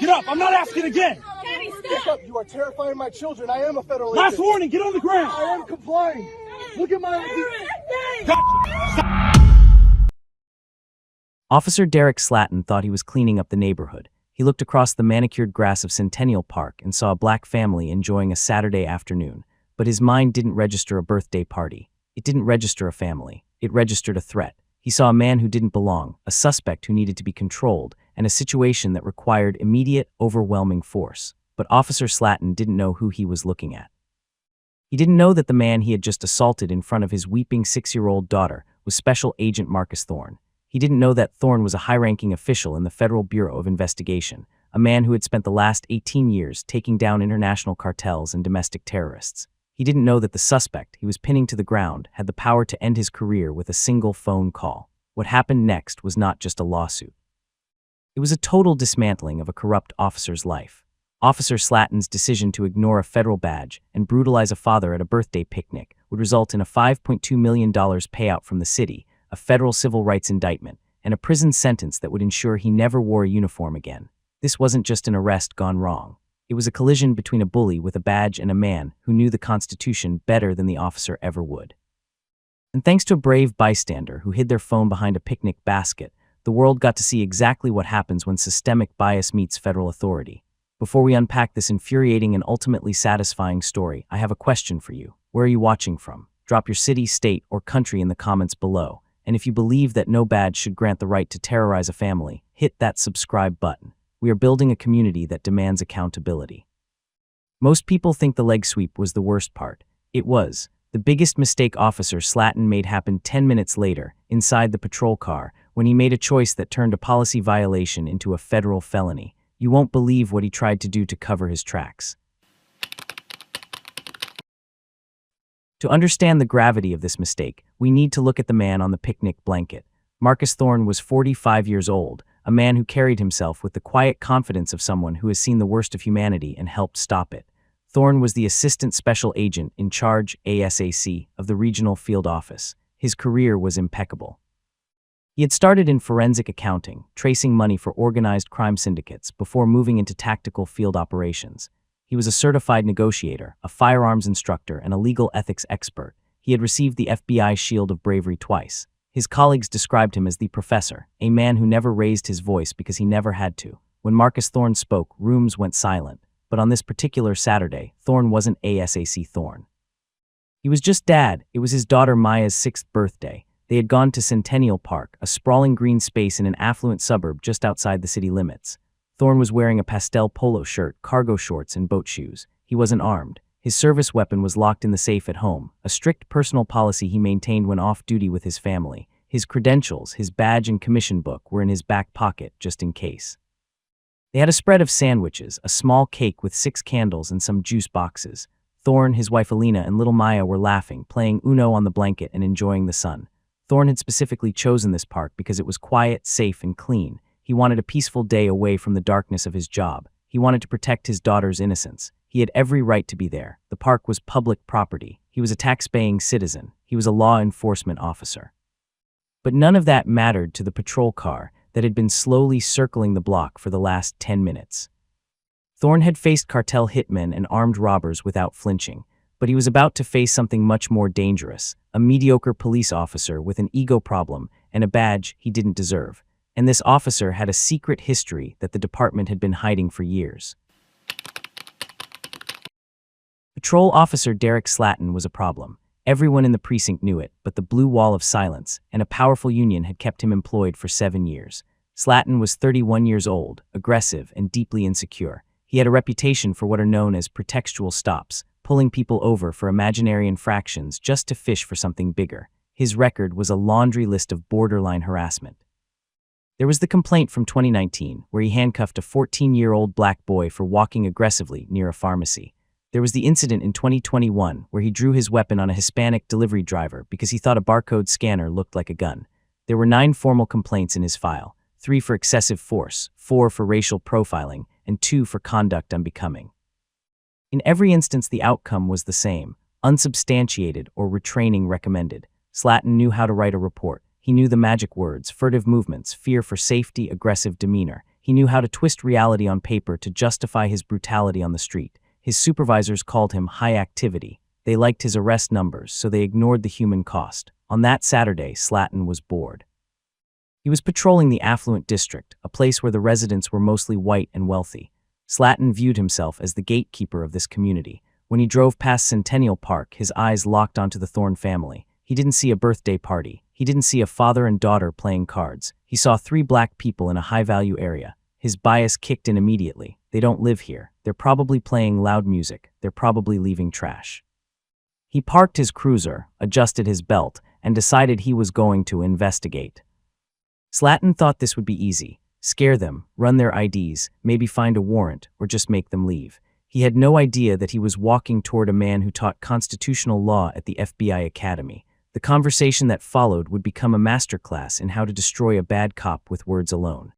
Get up. I'm not asking again. Kenny, Get stop. up. You are terrifying my children. I am a federal Last agent. warning. Get on the ground. I am complying. Look at my ID. Officer Derek Slaton thought he was cleaning up the neighborhood. He looked across the manicured grass of Centennial Park and saw a black family enjoying a Saturday afternoon. But his mind didn't register a birthday party. It didn't register a family. It registered a threat. He saw a man who didn't belong, a suspect who needed to be controlled, and a situation that required immediate, overwhelming force. But Officer Slaton didn't know who he was looking at. He didn't know that the man he had just assaulted in front of his weeping 6-year-old daughter was Special Agent Marcus Thorne. He didn't know that Thorne was a high-ranking official in the Federal Bureau of Investigation, a man who had spent the last 18 years taking down international cartels and domestic terrorists. He didn't know that the suspect he was pinning to the ground had the power to end his career with a single phone call. What happened next was not just a lawsuit. It was a total dismantling of a corrupt officer's life. Officer Slaton's decision to ignore a federal badge and brutalize a father at a birthday picnic would result in a $5.2 million payout from the city, a federal civil rights indictment, and a prison sentence that would ensure he never wore a uniform again. This wasn't just an arrest gone wrong. It was a collision between a bully with a badge and a man who knew the Constitution better than the officer ever would. And thanks to a brave bystander who hid their phone behind a picnic basket, the world got to see exactly what happens when systemic bias meets federal authority. Before we unpack this infuriating and ultimately satisfying story, I have a question for you. Where are you watching from? Drop your city, state, or country in the comments below. And if you believe that no badge should grant the right to terrorize a family, hit that subscribe button. We are building a community that demands accountability. Most people think the leg sweep was the worst part. It was. The biggest mistake Officer Slaton made happened 10 minutes later, inside the patrol car, when he made a choice that turned a policy violation into a federal felony. You won't believe what he tried to do to cover his tracks. To understand the gravity of this mistake, we need to look at the man on the picnic blanket. Marcus Thorne was 45 years old, a man who carried himself with the quiet confidence of someone who has seen the worst of humanity and helped stop it. Thorne was the Assistant Special Agent in charge, ASAC, of the Regional Field Office. His career was impeccable. He had started in forensic accounting, tracing money for organized crime syndicates, before moving into tactical field operations. He was a certified negotiator, a firearms instructor, and a legal ethics expert. He had received the FBI Shield of Bravery twice. His colleagues described him as the professor, a man who never raised his voice because he never had to. When Marcus Thorne spoke, rooms went silent. But on this particular Saturday, Thorne wasn't ASAC Thorne. He was just dad. It was his daughter Maya's 6th birthday. They had gone to Centennial Park, a sprawling green space in an affluent suburb just outside the city limits. Thorne was wearing a pastel polo shirt, cargo shorts, and boat shoes. He wasn't armed. His service weapon was locked in the safe at home, a strict personal policy he maintained when off-duty with his family. His credentials, his badge and commission book were in his back pocket, just in case. They had a spread of sandwiches, a small cake with 6 candles, and some juice boxes. Thorne, his wife Alina, and little Maya were laughing, playing Uno on the blanket and enjoying the sun. Thorne had specifically chosen this park because it was quiet, safe, and clean. He wanted a peaceful day away from the darkness of his job. He wanted to protect his daughter's innocence. He had every right to be there. The park was public property. He was a tax-paying citizen. He was a law enforcement officer. But none of that mattered to the patrol car that had been slowly circling the block for the last 10 minutes. Thorne had faced cartel hitmen and armed robbers without flinching, but he was about to face something much more dangerous, a mediocre police officer with an ego problem and a badge he didn't deserve. And this officer had a secret history that the department had been hiding for years. Patrol Officer Derek Slaton was a problem. Everyone in the precinct knew it, but the blue wall of silence and a powerful union had kept him employed for 7 years. Slaton was 31 years old, aggressive, and deeply insecure. He had a reputation for what are known as pretextual stops, pulling people over for imaginary infractions just to fish for something bigger. His record was a laundry list of borderline harassment. There was the complaint from 2019, where he handcuffed a 14-year-old black boy for walking aggressively near a pharmacy. There was the incident in 2021, where he drew his weapon on a Hispanic delivery driver because he thought a barcode scanner looked like a gun. There were 9 formal complaints in his file, 3 for excessive force, 4 for racial profiling, and 2 for conduct unbecoming. In every instance, the outcome was the same: unsubstantiated or retraining recommended. Slaton knew how to write a report. He knew the magic words: furtive movements, fear for safety, aggressive demeanor. He knew how to twist reality on paper to justify his brutality on the street. His supervisors called him high activity. They liked his arrest numbers, so they ignored the human cost. On that Saturday, Slaton was bored. He was patrolling the affluent district, a place where the residents were mostly white and wealthy. Slaton viewed himself as the gatekeeper of this community. When he drove past Centennial Park, his eyes locked onto the Thorne family. He didn't see a birthday party. He didn't see a father and daughter playing cards. He saw 3 black people in a high-value area. His bias kicked in immediately. They don't live here. They're probably playing loud music. They're probably leaving trash. He parked his cruiser, adjusted his belt, and decided he was going to investigate. Slaton thought this would be easy. Scare them, run their IDs, maybe find a warrant, or just make them leave. He had no idea that he was walking toward a man who taught constitutional law at the FBI Academy. The conversation that followed would become a masterclass in how to destroy a bad cop with words alone.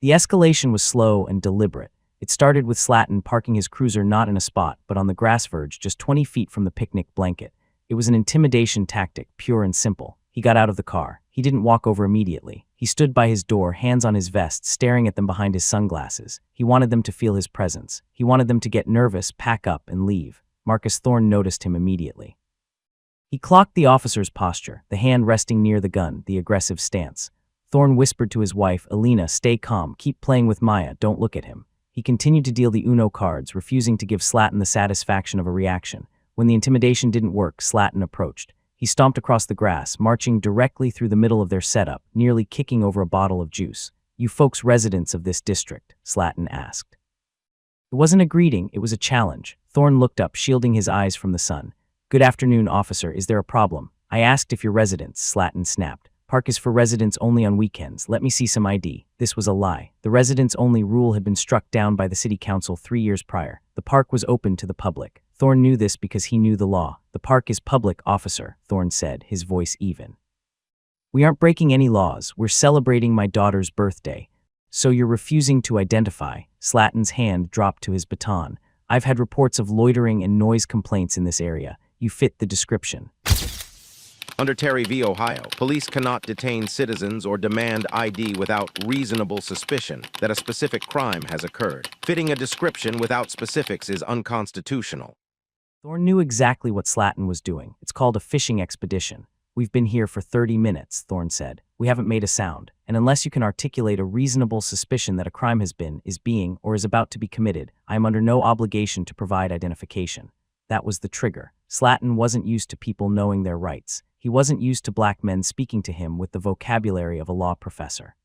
The escalation was slow and deliberate. It started with Slaton parking his cruiser not in a spot, but on the grass verge just 20 feet from the picnic blanket. It was an intimidation tactic, pure and simple. He got out of the car. He didn't walk over immediately. He stood by his door, hands on his vest, staring at them behind his sunglasses. He wanted them to feel his presence. He wanted them to get nervous, pack up, and leave. Marcus Thorne noticed him immediately. He clocked the officer's posture, the hand resting near the gun, the aggressive stance. Thorne whispered to his wife, Alina, stay calm, keep playing with Maya, don't look at him. He continued to deal the Uno cards, refusing to give Slaton the satisfaction of a reaction. When the intimidation didn't work, Slaton approached. He stomped across the grass, marching directly through the middle of their setup, nearly kicking over a bottle of juice. You folks residents of this district? Slaton asked. It wasn't a greeting, it was a challenge. Thorne looked up, shielding his eyes from the sun. Good afternoon, officer, is there a problem? I asked if you're residents, Slaton snapped. Park is for residents only on weekends. Let me see some ID. This was a lie. The residents-only rule had been struck down by the city council 3 years prior. The park was open to the public. Thorne knew this because he knew the law. The park is public, officer, Thorne said, his voice even. We aren't breaking any laws. We're celebrating my daughter's birthday. So you're refusing to identify? Slaton's hand dropped to his baton. I've had reports of loitering and noise complaints in this area. You fit the description. Under Terry v. Ohio, police cannot detain citizens or demand ID without reasonable suspicion that a specific crime has occurred. Fitting a description without specifics is unconstitutional. Thorne knew exactly what Slaton was doing. It's called a fishing expedition. We've been here for 30 minutes, Thorne said. We haven't made a sound. And unless you can articulate a reasonable suspicion that a crime has been, is being, or is about to be committed, I am under no obligation to provide identification. That was the trigger. Slaton wasn't used to people knowing their rights. He wasn't used to black men speaking to him with the vocabulary of a law professor.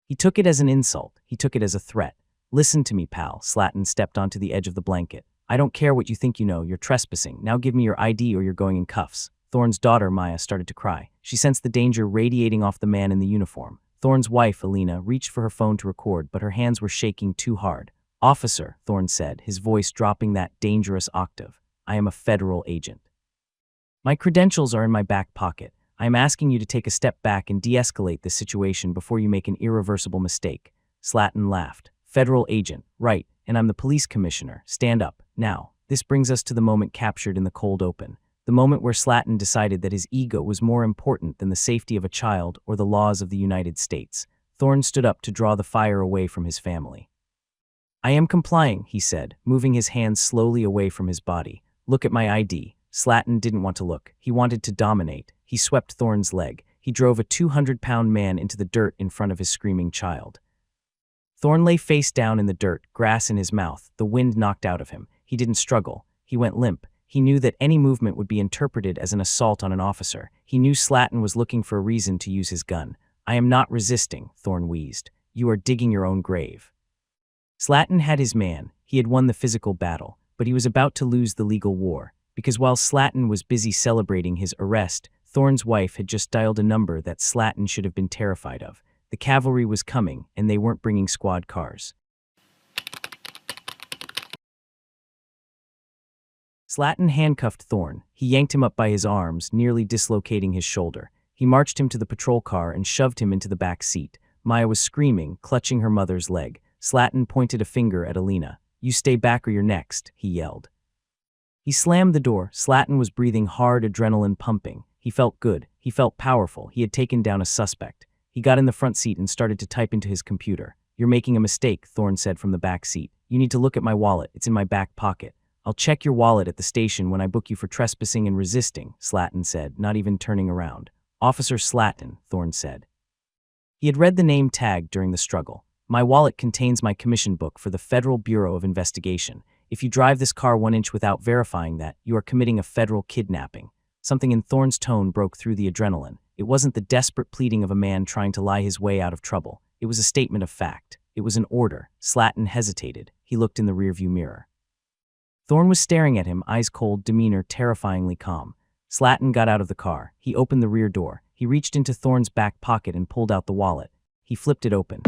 He took it as an insult. He took it as a threat. Listen to me, pal. Slaton stepped onto the edge of the blanket. I don't care what you think you know. You're trespassing. Now give me your ID or you're going in cuffs. Thorne's daughter, Maya, started to cry. She sensed the danger radiating off the man in the uniform. Thorne's wife, Alina, reached for her phone to record, but her hands were shaking too hard. Officer, Thorne said, his voice dropping that dangerous octave. I am a federal agent. My credentials are in my back pocket. I am asking you to take a step back and de-escalate this situation before you make an irreversible mistake. Slaton laughed. Federal agent, right, and I'm the police commissioner. Stand up, now. This brings us to the moment captured in the cold open. The moment where Slaton decided that his ego was more important than the safety of a child or the laws of the United States. Thorne stood up to draw the fire away from his family. I am complying, he said, moving his hands slowly away from his body. Look at my ID. Slaton didn't want to look. He wanted to dominate. He swept Thorne's leg. He drove a 200-pound man into the dirt in front of his screaming child. Thorne lay face down in the dirt, grass in his mouth, the wind knocked out of him. He didn't struggle. He went limp. He knew that any movement would be interpreted as an assault on an officer. He knew Slaton was looking for a reason to use his gun. I am not resisting, Thorne wheezed. You are digging your own grave. Slaton had his man. He had won the physical battle, but he was about to lose the legal war. Because while Slaton was busy celebrating his arrest, Thorne's wife had just dialed a number that Slaton should have been terrified of. The cavalry was coming, and they weren't bringing squad cars. Slaton handcuffed Thorne. He yanked him up by his arms, nearly dislocating his shoulder. He marched him to the patrol car and shoved him into the back seat. Maya was screaming, clutching her mother's leg. Slaton pointed a finger at Alina. You stay back or you're next, he yelled. He slammed the door. Slaton was breathing hard, adrenaline pumping. He felt good. He felt powerful. He had taken down a suspect. He got in the front seat and started to type into his computer. "You're making a mistake," Thorne said from the back seat. "You need to look at my wallet. It's in my back pocket." "I'll check your wallet at the station when I book you for trespassing and resisting," Slaton said, not even turning around. "Officer Slaton," Thorne said. He had read the name tag during the struggle. "My wallet contains my commission book for the Federal Bureau of Investigation. If you drive this car 1 inch without verifying that, you are committing a federal kidnapping." Something in Thorne's tone broke through the adrenaline. It wasn't the desperate pleading of a man trying to lie his way out of trouble. It was a statement of fact. It was an order. Slaton hesitated. He looked in the rearview mirror. Thorne was staring at him, eyes cold, demeanor terrifyingly calm. Slaton got out of the car. He opened the rear door. He reached into Thorne's back pocket and pulled out the wallet. He flipped it open.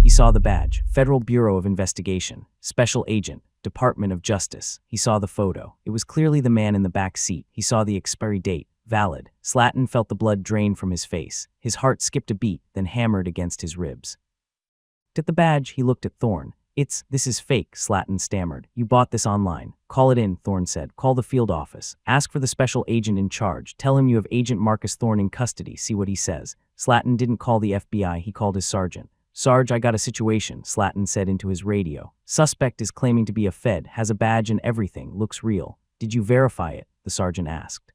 He saw the badge, Federal Bureau of Investigation, Special Agent, Department of Justice. He saw the photo. It was clearly the man in the back seat. He saw the expiry date, valid. Slaton felt the blood drain from his face. His heart skipped a beat, then hammered against his ribs. At the badge, he looked at Thorne. This is fake," Slaton stammered. "You bought this online." "Call it in," Thorne said. "Call the field office. Ask for the special agent in charge. Tell him you have Agent Marcus Thorne in custody. See what he says." Slaton didn't call the FBI. He called his sergeant. "Sarge, I got a situation," Slaton said into his radio. "Suspect is claiming to be a Fed, has a badge and everything, looks real. Did you verify it?" the sergeant asked.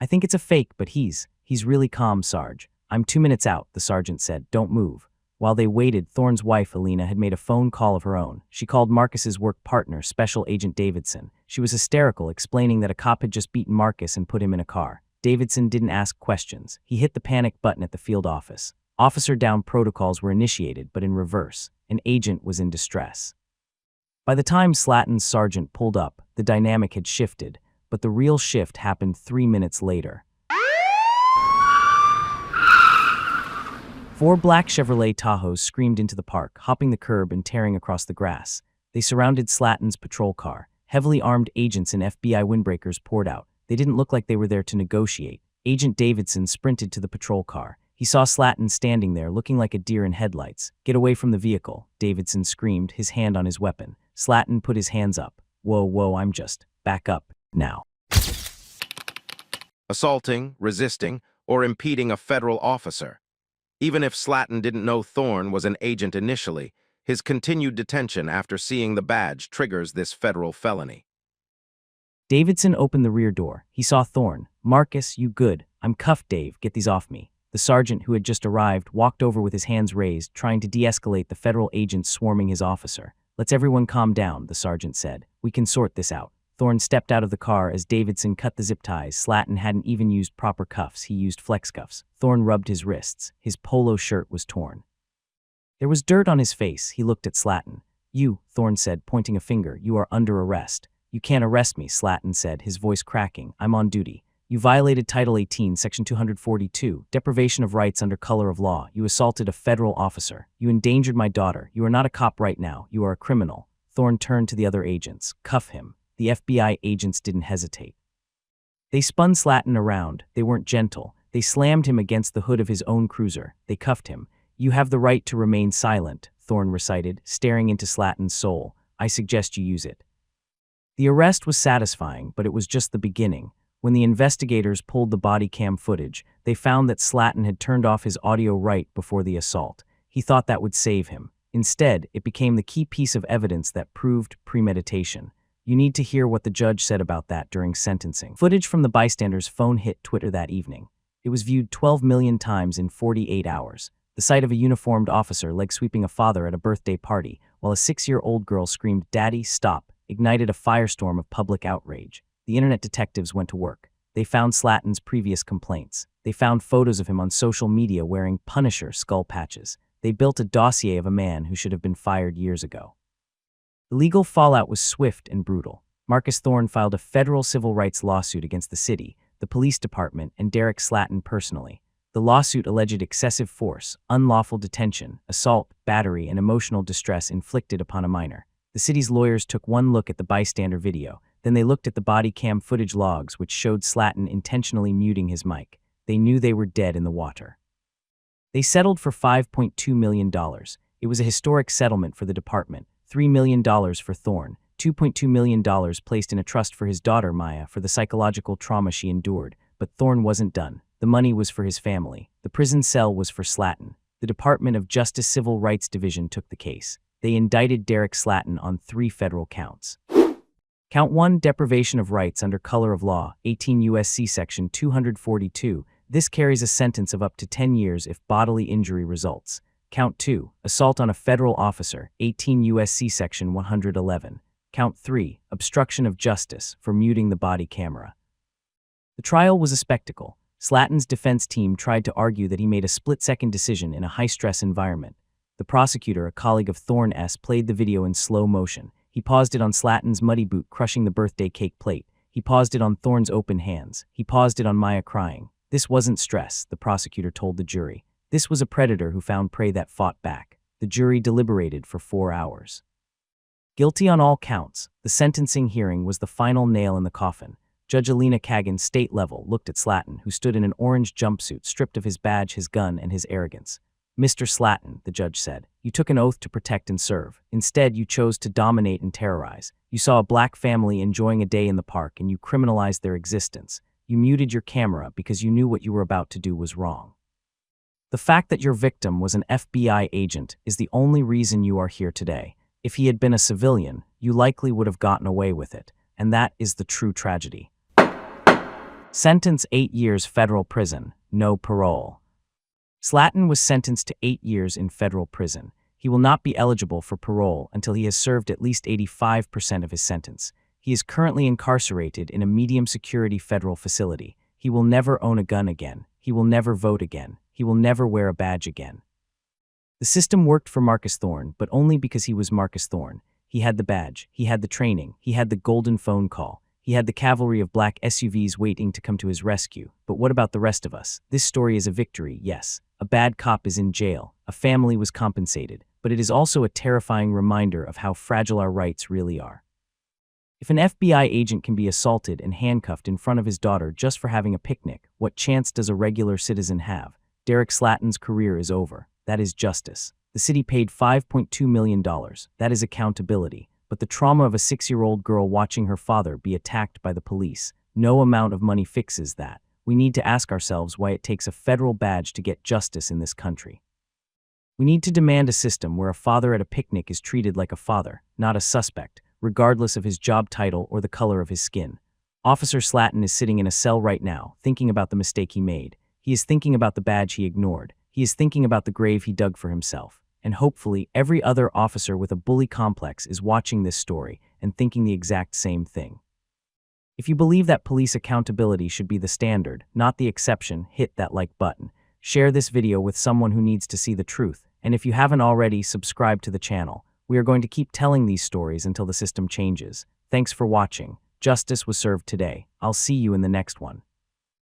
"I think it's a fake, but he's really calm, Sarge. I'm 2 minutes out," the sergeant said. "Don't move." While they waited, Thorne's wife, Alina, had made a phone call of her own. She called Marcus's work partner, Special Agent Davidson. She was hysterical, explaining that a cop had just beaten Marcus and put him in a car. Davidson didn't ask questions. He hit the panic button at the field office. Officer down protocols were initiated, but in reverse. An agent was in distress. By the time Slaton's sergeant pulled up, the dynamic had shifted, but the real shift happened 3 minutes later. 4 black Chevrolet Tahoes screamed into the park, hopping the curb and tearing across the grass. They surrounded Slaton's patrol car. Heavily armed agents in FBI windbreakers poured out. They didn't look like they were there to negotiate. Agent Davidson sprinted to the patrol car. He saw Slaton standing there, looking like a deer in headlights. "Get away from the vehicle," Davidson screamed, his hand on his weapon. Slaton put his hands up. Whoa, I'm just. Back up, now." Assaulting, resisting, or impeding a federal officer. Even if Slaton didn't know Thorne was an agent initially, his continued detention after seeing the badge triggers this federal felony. Davidson opened the rear door. He saw Thorne. "Marcus, you good? I'm cuffed, Dave. Get these off me." The sergeant, who had just arrived, walked over with his hands raised, trying to de-escalate the federal agents swarming his officer. "Let's everyone calm down," the sergeant said. "We can sort this out." Thorne stepped out of the car as Davidson cut the zip ties. Slaton hadn't even used proper cuffs. He used flex cuffs. Thorne rubbed his wrists. His polo shirt was torn. There was dirt on his face. He looked at Slaton. "You," Thorne said, pointing a finger, "you are under arrest." "You can't arrest me," Slaton said, his voice cracking. "I'm on duty." "You violated Title 18, Section 242, deprivation of rights under color of law. You assaulted a federal officer. You endangered my daughter. You are not a cop right now. You are a criminal." Thorne turned to the other agents. "Cuff him." The FBI agents didn't hesitate. They spun Slaton around. They weren't gentle. They slammed him against the hood of his own cruiser. They cuffed him. "You have the right to remain silent," Thorne recited, staring into Slaton's soul. "I suggest you use it." The arrest was satisfying, but it was just the beginning. When the investigators pulled the body cam footage, they found that Slaton had turned off his audio right before the assault. He thought that would save him. Instead, it became the key piece of evidence that proved premeditation. You need to hear what the judge said about that during sentencing. Footage from the bystander's phone hit Twitter that evening. It was viewed 12 million times in 48 hours. The sight of a uniformed officer leg-sweeping a father at a birthday party, while a 6-year-old girl screamed, "Daddy, stop," ignited a firestorm of public outrage. The internet detectives went to work. They found Slaton's previous complaints. They found photos of him on social media wearing Punisher skull patches. They built a dossier of a man who should have been fired years ago. The legal fallout was swift and brutal. Marcus Thorne filed a federal civil rights lawsuit against the city, the police department, and Derek Slaton personally. The lawsuit alleged excessive force, unlawful detention, assault, battery, and emotional distress inflicted upon a minor. The city's lawyers took one look at the bystander video. Then they looked at the body cam footage logs, which showed Slaton intentionally muting his mic. They knew they were dead in the water. They settled for $5.2 million. It was a historic settlement for the department. $3 million for Thorne, $2.2 million placed in a trust for his daughter Maya for the psychological trauma she endured. but Thorne wasn't done. The money was for his family. The prison cell was for Slaton. The Department of Justice Civil Rights Division took the case. They indicted Derek Slaton on 3 federal counts. Count 1, deprivation of rights under color of law, 18 U.S.C. Section 242. This carries a sentence of up to 10 years if bodily injury results. Count 2, assault on a federal officer, 18 U.S.C. Section 111. Count 3, obstruction of justice for muting the body camera. The trial was a spectacle. Slaton's defense team tried to argue that he made a split-second decision in a high-stress environment. The prosecutor, a colleague of Thorne's, played the video in slow motion. He paused it on Slaton's muddy boot crushing the birthday cake plate. He paused it on Thorne's open hands. He paused it on Maya crying. This wasn't stress, the prosecutor told the jury. This was a predator who found prey that fought back. The jury deliberated for 4 hours. Guilty on all counts, the sentencing hearing was the final nail in the coffin. Judge Alina Kagan, state level, looked at Slaton, who stood in an orange jumpsuit, stripped of his badge, his gun, and his arrogance. Mr. Slaton, the judge said, you took an oath to protect and serve. Instead, you chose to dominate and terrorize. You saw a black family enjoying a day in the park and you criminalized their existence. You muted your camera because you knew what you were about to do was wrong. The fact that your victim was an FBI agent is the only reason you are here today. If he had been a civilian, you likely would have gotten away with it, and that is the true tragedy. Sentence 8 years federal prison, no parole. Slaton was sentenced to 8 years in federal prison. He will not be eligible for parole until he has served at least 85% of his sentence. He is currently incarcerated in a medium-security federal facility. He will never own a gun again. He will never vote again. He will never wear a badge again. The system worked for Marcus Thorne, but only because he was Marcus Thorne. He had the badge. He had the training. He had the golden phone call. He had the cavalry of black SUVs waiting to come to his rescue. But what about the rest of us? This story is a victory, yes. A bad cop is in jail. A family was compensated. But it is also a terrifying reminder of how fragile our rights really are. If an FBI agent can be assaulted and handcuffed in front of his daughter just for having a picnic, what chance does a regular citizen have? Derek Slaton's career is over. That is justice. The city paid $5.2 million. That is accountability. But the trauma of a 6-year-old girl watching her father be attacked by the police, no amount of money fixes that. We need to ask ourselves why it takes a federal badge to get justice in this country. We need to demand a system where a father at a picnic is treated like a father, not a suspect, regardless of his job title or the color of his skin. Officer Slaton is sitting in a cell right now, thinking about the mistake he made. He is thinking about the badge he ignored. He is thinking about the grave he dug for himself. And hopefully, every other officer with a bully complex is watching this story and thinking the exact same thing. If you believe that police accountability should be the standard, not the exception, hit that like button. Share this video with someone who needs to see the truth. And if you haven't already, subscribe to the channel. We are going to keep telling these stories until the system changes. Thanks for watching. Justice was served today. I'll see you in the next one.